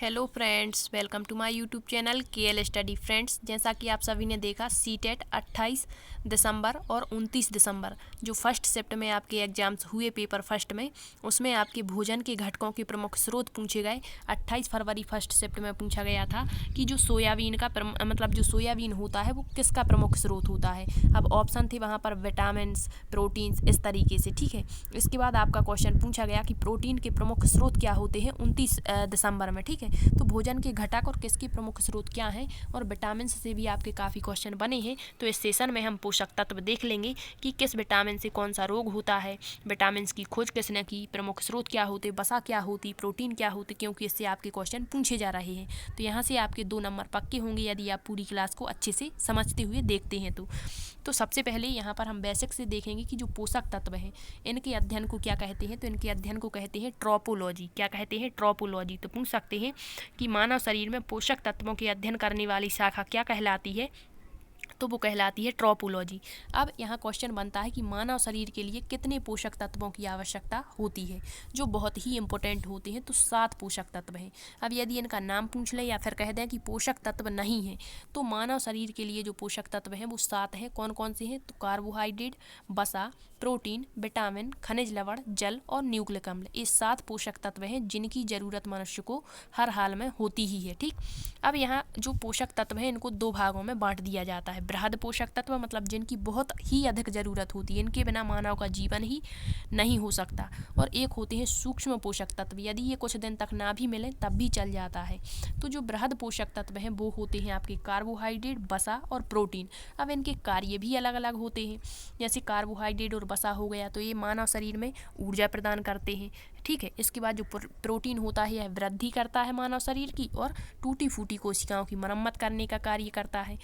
Hello friends, welcome to my YouTube channel KL study friends. जैसा कि आप सभी ने देखा, सीटेट 28 दिसंबर और 29 दिसंबर जो फर्स्ट शिफ्ट में आपके एग्जाम्स हुए पेपर फर्स्ट में, उसमें आपके भोजन के घटकों के प्रमुख स्रोत पूछे गए। 28 फरवरी फर्स्ट शिफ्ट में पूछा गया था कि जो सोयाबीन का मतलब जो सोयाबीन होता है वो किसका प्रमुख स्रोत होता है। अब ऑप्शन थे वहाँ पर विटामिन, प्रोटीन्स, इस तरीके से। ठीक है, इसके बाद आपका क्वेश्चन पूछा गया कि प्रोटीन के प्रमुख स्रोत क्या होते हैं 29 दिसंबर में। ठीक है, तो भोजन के घटक और किसके प्रमुख स्रोत क्या हैं, और विटामिन से भी आपके काफ़ी क्वेश्चन बने हैं। तो इस सेशन में हम पोषक तत्व देख लेंगे कि किस विटामिन से कौन सा रोग होता है, विटामिन की खोज किसने की, प्रमुख स्रोत क्या होते, वसा क्या होती, प्रोटीन क्या होती, क्योंकि इससे आपके क्वेश्चन पूछे जा रहे हैं। तो यहाँ से आपके 2 नंबर पक्के होंगे यदि आप पूरी क्लास को अच्छे से समझते हुए देखते हैं। तो सबसे पहले यहाँ पर हम बेसिक से देखेंगे कि जो पोषक तत्व हैं इनके अध्ययन को क्या कहते हैं। तो इनके अध्ययन को कहते हैं ट्रोपोलॉजी। क्या कहते हैं? ट्रोपोलॉजी। तो पूछ सकते हैं कि मानव शरीर में पोषक तत्वों के अध्ययन करने वाली शाखा क्या कहलाती है, तो वो कहलाती है ट्रोपोलॉजी। अब यहाँ क्वेश्चन बनता है कि मानव शरीर के लिए कितने पोषक तत्वों की आवश्यकता होती है, जो बहुत ही इंपॉर्टेंट होते हैं। तो 7 पोषक तत्व हैं। अब यदि इनका नाम पूछ लें या फिर कह दें कि पोषक तत्व नहीं है, तो मानव शरीर के लिए जो पोषक तत्व हैं वो 7 हैं। कौन कौन से हैं? तो कार्बोहाइड्रेट, वसा, प्रोटीन, विटामिन, खनिज लवण, जल और न्यूक्लिक अम्ल। ये 7 पोषक तत्व हैं जिनकी जरूरत मनुष्य को हर हाल में होती ही है। ठीक, अब यहाँ जो पोषक तत्व हैं इनको 2 भागों में बांट दिया जाता है। बृहद पोषक तत्व मतलब जिनकी बहुत ही अधिक जरूरत होती है, इनके बिना मानव का जीवन ही नहीं हो सकता। और एक होते हैं सूक्ष्म पोषक तत्व, यदि ये कुछ दिन तक ना भी मिले तब भी चल जाता है। तो जो बृहद पोषक तत्व हैं वो होते हैं आपके कार्बोहाइड्रेट, वसा और प्रोटीन। अब इनके कार्य भी अलग अलग होते हैं। जैसे कार्बोहाइड्रेट और वसा हो गया तो ये मानव शरीर में ऊर्जा प्रदान करते हैं। ठीक है, इसके बाद जो प्रोटीन होता है यह वृद्धि करता है मानव शरीर की और टूटी फूटी कोशिकाओं की मरम्मत करने का कार्य करता है।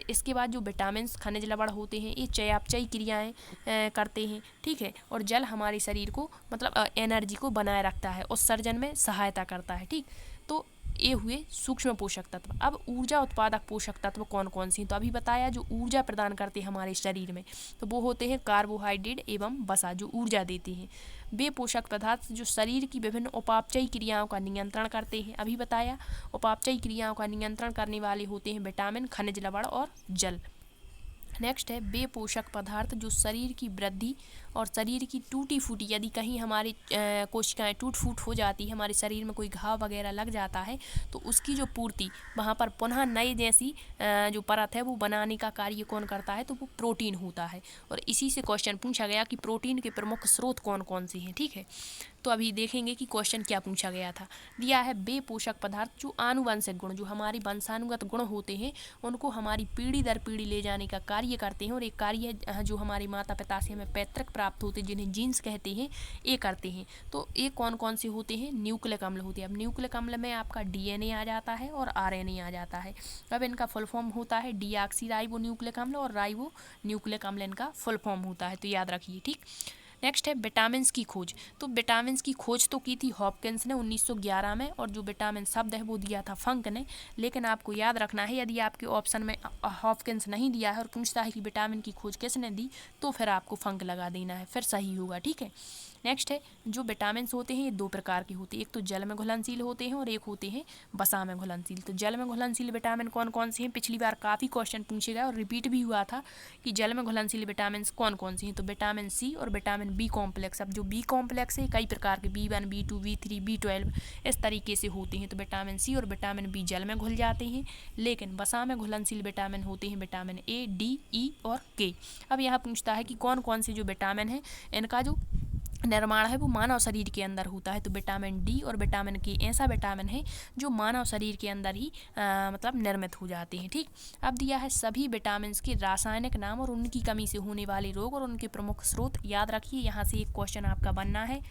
इसके बाद जो विटामिन, खनिज लवण होते हैं ये चयापचयी क्रियाएं करते हैं। ठीक है, और जल हमारे शरीर को मतलब एनर्जी को बनाए रखता है, उत्सर्जन में सहायता करता है। ठीक, तो ये हुए सूक्ष्म पोषक तत्व। अब ऊर्जा उत्पादक पोषक तत्व कौन कौन सी? तो अभी बताया जो ऊर्जा प्रदान करते हैं हमारे शरीर में, तो वो होते हैं कार्बोहाइड्रेट एवं वसा जो ऊर्जा देते हैं। वे पोषक पदार्थ जो शरीर की विभिन्न उपापचयी क्रियाओं का नियंत्रण करते हैं। अभी बताया उपापचयी क्रियाओं का नियंत्रण करने वाले होते हैं विटामिन, खनिज लवण और जल। नेक्स्ट है वे पोषक पदार्थ जो शरीर की वृद्धि और शरीर की टूटी फूटी, यदि कहीं हमारी कोशिकाएं टूट फूट हो जाती है, हमारे शरीर में कोई घाव वगैरह लग जाता है, तो उसकी जो पूर्ति वहाँ पर पुनः नए जैसी जो परत है वो बनाने का कार्य कौन करता है, तो वो प्रोटीन होता है। और इसी से क्वेश्चन पूछा गया कि प्रोटीन के प्रमुख स्रोत कौन कौन से हैं। ठीक है, तो अभी देखेंगे कि क्वेश्चन क्या पूछा गया था। दिया है वे पोषक पदार्थ जो आनुवंशिक गुण, जो हमारी वंशानुगत गुण होते हैं, उनको हमारी पीढ़ी दर पीढ़ी ले जाने का कार्य करते हैं। और एक कार्य जो हमारे माता पिता से हमें पैतृक प्राप्त होते हैं, जिन्हें जीन्स कहते हैं, ये करते हैं। तो ये कौन कौन से होते हैं? न्यूक्लिक अम्ल होते हैं। अब न्यूक्लिक अम्ल में आपका DNA आ जाता है और RNA आ जाता है। अब इनका फुल फॉर्म होता है डीऑक्सी न्यूक्लिक अम्ल और राइबो न्यूक्लिक अम्ल इनका फुल फॉर्म होता है, तो याद रखिए। ठीक, नेक्स्ट है विटामिन की खोज। तो विटामिन की खोज तो की थी हॉपकिंस ने 1911 में, और जो विटामिन शब्द है वो दिया था फंक ने। लेकिन आपको याद रखना है, यदि आपके ऑप्शन में हॉपकिंस नहीं दिया है और पूछता है कि विटामिन की खोज किसने दी, तो फिर आपको फंक लगा देना है, फिर सही होगा। ठीक है, नेक्स्ट है जो विटामिन होते हैं ये 2 प्रकार के होते हैं। एक तो जल में घुलनशील होते हैं और एक होते हैं वसा में घुलनशील। तो जल में घुलनशील विटामिन कौन कौन से हैं? पिछली बार काफ़ी क्वेश्चन पूछे गए और रिपीट भी हुआ था कि जल में घुलनशील विटामिन कौन कौन से हैं। तो विटामिन C और विटामिन B कॉम्प्लेक्स। अब जो B कॉम्प्लेक्स है कई प्रकार के B1, B2, B3, B12 इस तरीके से होते हैं। तो विटामिन C और विटामिन B जल में घुल जाते हैं, लेकिन वसा में घुलनशील विटामिन होते हैं विटामिन A, D, E और K। अब यहाँ पूछता है कि कौन कौन से जो विटामिन है इनका जो निर्माण है वो मानव शरीर के अंदर होता है। तो विटामिन D और विटामिन K ऐसा विटामिन है जो मानव शरीर के अंदर ही मतलब निर्मित हो जाते हैं। ठीक, अब दिया है सभी विटामिन के रासायनिक नाम और उनकी कमी से होने वाले रोग और उनके प्रमुख स्रोत। याद रखिए, यहाँ से एक क्वेश्चन आपका बनना है।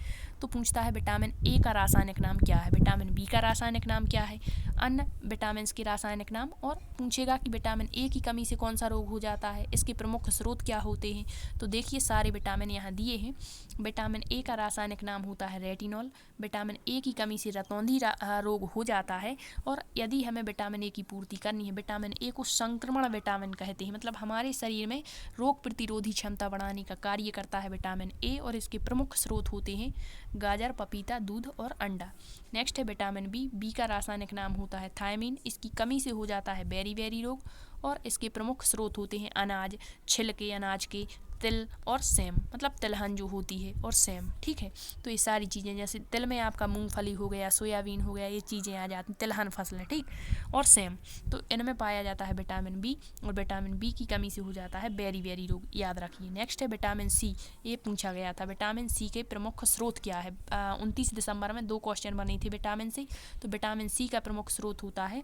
तो पूछता है विटामिन A का रासायनिक नाम क्या है, विटामिन B का रासायनिक नाम क्या है, अन्य विटामिन के रासायनिक नाम, और पूछेगा कि विटामिन A की कमी से कौन सा रोग हो जाता है, इसके प्रमुख स्रोत क्या होते हैं। तो देखिए सारे विटामिन यहाँ दिए हैं। विटामिन A का रासायनिक नाम होता है रेटिनॉल। विटामिन A की कमी से रतौंधी रोग हो जाता है। और यदि हमें विटामिन A की पूर्ति करनी है, विटामिन A को संक्रमण विटामिन कहते हैं, मतलब हमारे शरीर में रोग प्रतिरोधी क्षमता बढ़ाने का कार्य करता है विटामिन A। और इसके प्रमुख स्रोत होते हैं गाजर, पपीता, दूध और अंडा। नेक्स्ट है विटामिन बी। बी का रासायनिक नाम होता है थायमीन। इसकी कमी से हो जाता है बेरी रोग और इसके प्रमुख स्रोत होते हैं अनाज, छिलके अनाज के, तिल और सेम, मतलब तिलहन जो होती है और सेम। ठीक है, तो ये सारी चीज़ें, जैसे तिल में आपका मूंगफली हो गया, सोयाबीन हो गया, ये चीज़ें आ जाती हैं, तिलहन फसलें, ठीक, और सेम, तो इनमें पाया जाता है विटामिन बी और विटामिन बी की कमी से हो जाता है बेरी रोग, याद रखिए। नेक्स्ट है विटामिन सी। ये पूछा गया था, विटामिन सी के प्रमुख स्रोत क्या है। 29 दिसंबर में 2 क्वेश्चन बने थे विटामिन सी। तो विटामिन सी का प्रमुख स्रोत होता है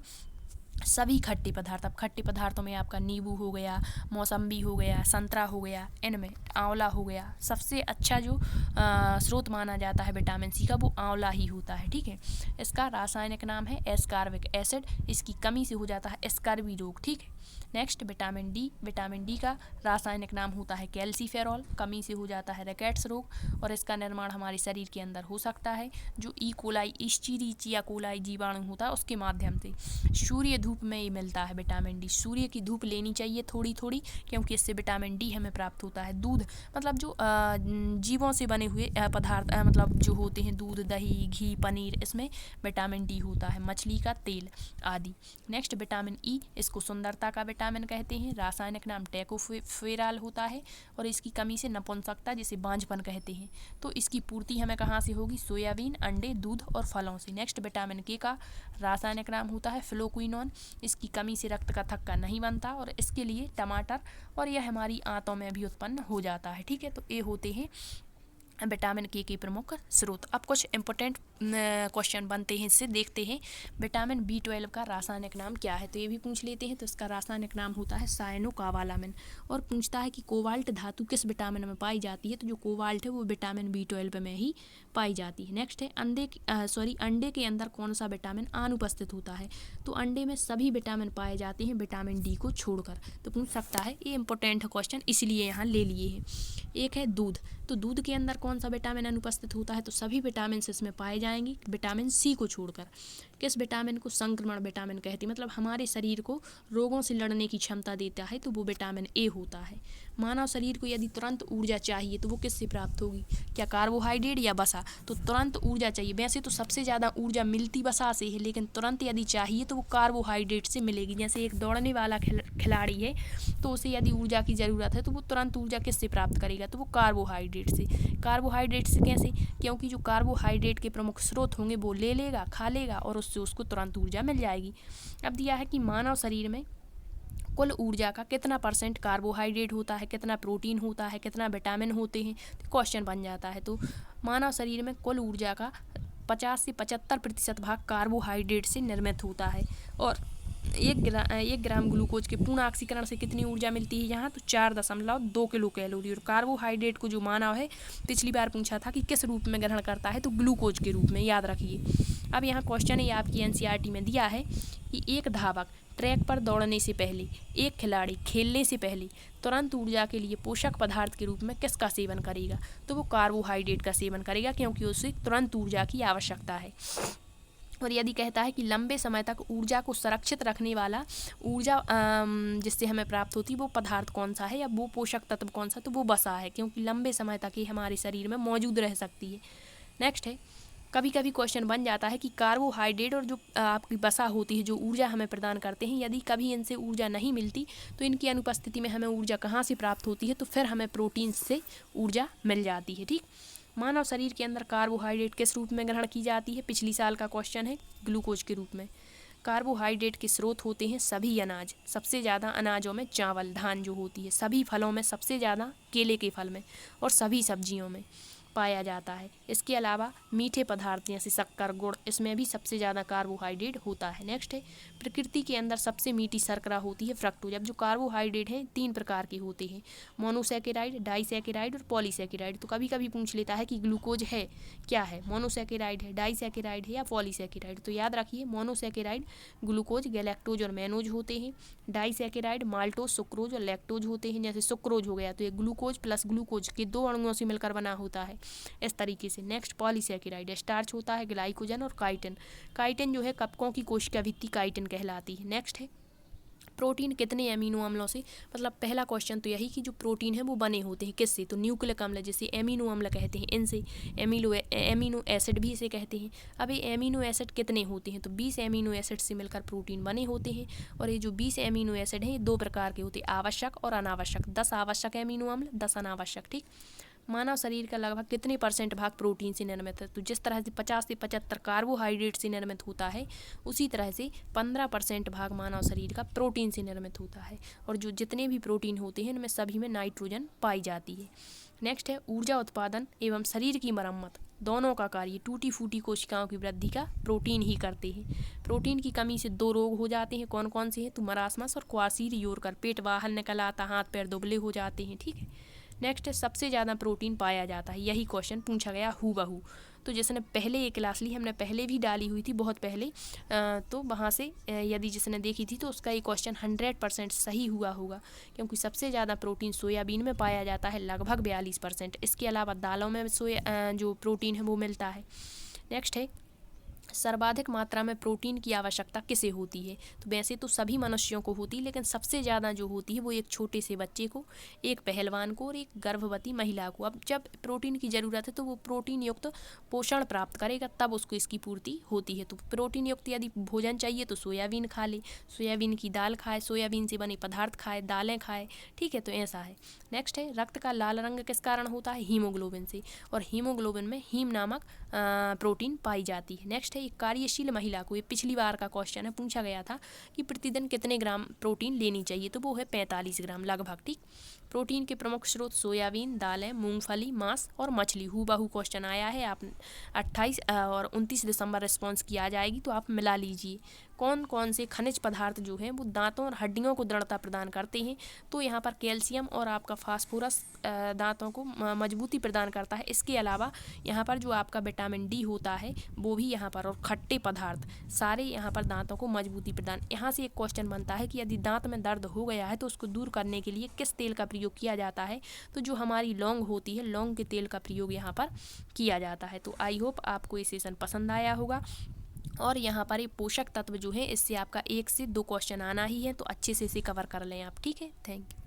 सभी खट्टे पदार्थ। अब खट्टे पदार्थों में आपका नींबू हो गया, मौसम्बी हो गया, संतरा हो गया, इनमें आंवला हो गया। सबसे अच्छा जो स्रोत माना जाता है विटामिन सी का वो आंवला ही होता है। ठीक है, इसका रासायनिक नाम है एस्कॉर्बिक एसिड। इसकी कमी से हो जाता है एस्कर्वी रोग। ठीक है, next vitamin D. Vitamin D का रासायनिक नाम होता है कैल्सीफेरॉल। कमी से हो जाता है रिकेट्स रोग और इसका निर्माण हमारे शरीर के अंदर हो सकता है जो ई कोलाई, इश्चीरिचिया कोलाई जीवाणु होता है उसके माध्यम से। सूर्य धूप में ही मिलता है विटामिन डी। सूर्य की धूप लेनी चाहिए थोड़ी थोड़ी, क्योंकि इससे विटामिन डी हमें प्राप्त होता है। दूध, मतलब जो जीवों से बने हुए पदार्थ, मतलब जो होते हैं दूध, दही, घी, पनीर, इसमें विटामिन डी होता है। मछली का तेल आदि। Next vitamin E. इसको सुंदरता का विटामिन कहते हैं। रासायनिक नाम टेकोफेराल होता है और इसकी कमी से नपुंसकता, जिसे बांझपन कहते हैं। तो इसकी पूर्ति हमें कहाँ से होगी? सोयाबीन, अंडे, दूध और फलों से। नेक्स्ट विटामिन के का रासायनिक नाम होता है फ्लोक्विनोन। इसकी कमी से रक्त का थक्का नहीं बनता और इसके लिए टमाटर और यह हमारी आंतों में भी उत्पन्न हो जाता है। ठीक है, तो ये होते हैं विटामिन के प्रमुख स्रोत। अब कुछ इंपॉर्टेंट क्वेश्चन बनते हैं, इससे देखते हैं। विटामिन B12 का रासायनिक नाम क्या है, तो ये भी पूछ लेते हैं। तो इसका रासायनिक नाम होता है साइनोकावालामिन। और पूछता है कि कोबाल्ट धातु किस विटामिन में पाई जाती है, तो जो कोबाल्ट है वो विटामिन B12 में ही पाई जाती है। नेक्स्ट है अंडे के अंदर कौन सा विटामिन अनुपस्थित होता है, तो अंडे में सभी विटामिन पाए जाते हैं विटामिन डी को छोड़कर। तो पूछ सकता है, ये इंपॉर्टेंट है क्वेश्चन, इसलिए यहाँ ले लिए हैं। एक है दूध, तो दूध के अंदर कौन सा विटामिन अनुपस्थित होता है, तो सभी विटामिन इसमें पाए जाएंगे विटामिन सी को छोड़कर। किस विटामिन को संक्रमण विटामिन कहते हैं, मतलब हमारे शरीर को रोगों से लड़ने की क्षमता देता है, तो वो विटामिन ए होता है। मानव शरीर को यदि तुरंत ऊर्जा चाहिए तो वो किससे प्राप्त होगी, क्या कार्बोहाइड्रेट या वसा, तो तुरंत ऊर्जा चाहिए। वैसे तो सबसे ज़्यादा ऊर्जा मिलती वसा से है, लेकिन तुरंत यदि चाहिए तो वो कार्बोहाइड्रेट से मिलेगी। जैसे एक दौड़ने वाला खिलाड़ी है तो उसे यदि ऊर्जा की ज़रूरत है तो वो तुरंत ऊर्जा किससे प्राप्त करेगा, तो वो कार्बोहाइड्रेट से। कार्बोहाइड्रेट से कैसे, क्योंकि जो कार्बोहाइड्रेट के प्रमुख स्रोत होंगे वो ले लेगा, खा लेगा और उससे उसको तुरंत ऊर्जा मिल जाएगी। अब दिया है कि मानव शरीर में कुल ऊर्जा का कितना % कार्बोहाइड्रेट होता है, कितना प्रोटीन होता है, कितना विटामिन होते हैं, तो क्वेश्चन बन जाता है। तो मानव शरीर में कुल ऊर्जा का 50 से 75% भाग कार्बोहाइड्रेट से निर्मित होता है। और 1 ग्राम ग्लूकोज के पूर्ण ऑक्सीकरण से कितनी ऊर्जा मिलती है यहाँ, तो 4.2 किलो कैलोरी। और कार्बोहाइड्रेट को जो मानव है, पिछली बार पूछा था कि किस रूप में ग्रहण करता है, तो ग्लूकोज के रूप में, याद रखिए। अब यहाँ क्वेश्चन है आपकी NCERT में दिया है कि एक धावक ट्रैक पर दौड़ने से पहले, एक खिलाड़ी खेलने से पहले तुरंत ऊर्जा के लिए पोषक पदार्थ के रूप में किसका सेवन करेगा, तो वो कार्बोहाइड्रेट का सेवन करेगा, क्योंकि उसे तुरंत ऊर्जा की आवश्यकता है। और यदि कहता है कि लंबे समय तक ऊर्जा को सुरक्षित रखने वाला ऊर्जा जिससे हमें प्राप्त होती है वो पदार्थ कौन सा है या वो पोषक तत्व कौन सा, तो वो वसा है, क्योंकि लंबे समय तक ये हमारे शरीर में मौजूद रह सकती है। नेक्स्ट है, कभी कभी क्वेश्चन बन जाता है कि कार्बोहाइड्रेट और जो आपकी वसा होती है जो ऊर्जा हमें प्रदान करते हैं, यदि कभी इनसे ऊर्जा नहीं मिलती तो इनकी अनुपस्थिति में हमें ऊर्जा कहाँ से प्राप्त होती है, तो फिर हमें प्रोटीन से ऊर्जा मिल जाती है। ठीक, मानव शरीर के अंदर कार्बोहाइड्रेट किस रूप में ग्रहण की जाती है, पिछली साल का क्वेश्चन है, ग्लूकोज के रूप में। कार्बोहाइड्रेट के स्रोत होते हैं सभी अनाज, सबसे ज़्यादा अनाजों में चावल, धान जो होती है, सभी फलों में सबसे ज़्यादा केले के फल में, और सभी सब्जियों में पाया जाता है। इसके अलावा मीठे पदार्थ जैसे शक्कर, गुड़, इसमें भी सबसे ज़्यादा कार्बोहाइड्रेट होता है। नेक्स्ट है, प्रकृति के अंदर सबसे मीठी शर्करा होती है फ्रक्टोज। अब जो कार्बोहाइड्रेट है 3 प्रकार के होते हैं, मोनोसैकेराइड, डाइसैकेराइड और पॉलीसैकेराइड। तो कभी कभी पूछ लेता है कि ग्लूकोज है क्या है, मोनोसैकेराइड है, डाइसैकेराइड है या पॉलीसैकेराइड। तो याद रखिए, मोनोसैकेराइड ग्लूकोज, गैलेक्टोज और मैनोज होते हैं। डाइसैकेराइड माल्टोज, सुक्रोज और लैक्टोज होते हैं। जैसे सुक्रोज हो गया तो ये ग्लूकोज प्लस ग्लूकोज के 2 अणुओं से मिलकर बना होता है, इस तरीके से। नेक्स्ट पॉलीसैकेराइड, स्टार्च होता है, ग्लाइकोजन और काइटिन। काइटिन जो है कपकों की कोशिका भित्ति काइटिन कहलाती है। नेक्स्ट है प्रोटीन कितने अमीनो अम्लों से, मतलब पहला क्वेश्चन तो यही कि जो प्रोटीन है वो बने होते हैं किससे, तो न्यूक्लिक अम्ल जिसे एमिनो अम्ल कहते हैं इनसे, एमिनो एसिड भी इसे कहते हैं। अब ये एमिनो एसिड कितने होते हैं, तो 20 एमिनो एसिड से मिलकर प्रोटीन बने होते हैं। और ये जो 20 एमिनो एसिड हैं ये दो प्रकार के होते हैं, आवश्यक और अनावश्यक। 10 आवश्यक एमिनो अम्ल, 10 अनावश्यक। ठीक, मानव शरीर का लगभग कितने % भाग प्रोटीन से निर्मित है, तो जिस तरह से 50 से 75 कार्बोहाइड्रेट से निर्मित होता है, उसी तरह से 15% भाग मानव शरीर का प्रोटीन से निर्मित होता है। और जो जितने भी प्रोटीन होते हैं इनमें सभी में नाइट्रोजन पाई जाती है। नेक्स्ट है ऊर्जा उत्पादन एवं शरीर की मरम्मत दोनों का कार्य टूटी फूटी कोशिकाओं की वृद्धि का प्रोटीन ही करते हैं। प्रोटीन की कमी से 2 रोग हो जाते हैं, कौन कौन से हैं, तो मरासमस और क्वार्सियोर, पेट बाहर निकल आता, हाथ पैर दुबले हो जाते हैं। ठीक है, नेक्स्ट है सबसे ज़्यादा प्रोटीन पाया जाता है, यही क्वेश्चन पूछा गया हूबहू। तो जिसने पहले एक क्लास ली, हमने पहले भी डाली हुई थी बहुत पहले, तो वहाँ से यदि जिसने देखी थी तो उसका ये क्वेश्चन 100% सही हुआ होगा, क्योंकि सबसे ज़्यादा प्रोटीन सोयाबीन में पाया जाता है, लगभग 42%। इसके अलावा दालों में जो प्रोटीन है वो मिलता है। नेक्स्ट है सर्वाधिक मात्रा में प्रोटीन की आवश्यकता किसे होती है, तो वैसे तो सभी मनुष्यों को होती है, लेकिन सबसे ज़्यादा जो होती है वो एक छोटे से बच्चे को, एक पहलवान को और एक गर्भवती महिला को। अब जब प्रोटीन की ज़रूरत है तो वो प्रोटीन युक्त पोषण प्राप्त करेगा, तब उसको इसकी पूर्ति होती है। तो प्रोटीन युक्त यदि भोजन चाहिए तो सोयाबीन खा ले, सोयाबीन की दाल खाए, सोयाबीन से बने पदार्थ खाए, दालें खाए। ठीक है, तो ऐसा है। नेक्स्ट है रक्त का लाल रंग किस कारण होता है, हीमोग्लोबिन से, और हीमोग्लोबिन में हीम नामक प्रोटीन पाई जाती है। नेक्स्ट है एक कार्यशील महिला को, ये पिछली बार का क्वेश्चन है, पूछा गया था कि प्रतिदिन कितने ग्राम प्रोटीन लेनी चाहिए, तो वो है 45 ग्राम लगभग। ठीक, प्रोटीन के प्रमुख स्रोत सोयाबीन, दालें, मूंगफली, मांस और मछली। हूबहू क्वेश्चन आया है, आप 28 और 29 दिसंबर रिस्पॉन्स की आ जाएगी, तो आप मिला लीजिए। कौन कौन से खनिज पदार्थ जो हैं वो दांतों और हड्डियों को दृढ़ता प्रदान करते हैं, तो यहाँ पर कैल्शियम और आपका फास्फोरस दांतों को मजबूती प्रदान करता है। इसके अलावा यहाँ पर जो आपका विटामिन डी होता है वो भी यहाँ पर, और खट्टे पदार्थ सारे यहाँ पर दांतों को मजबूती प्रदान। यहाँ से एक क्वेश्चन बनता है कि यदि दांत में दर्द हो गया है तो उसको दूर करने के लिए किस तेल का प्रयोग किया जाता है, तो जो हमारी लौंग होती है, लौंग के तेल का प्रयोग यहाँ पर किया जाता है। तो आई होप आपको ये सेशन पसंद आया होगा। और यहाँ पर ये पोषक तत्व जो है इससे आपका 1 से 2 क्वेश्चन आना ही है, तो अच्छे से इसे कवर कर लें आप। ठीक है, थैंक यू।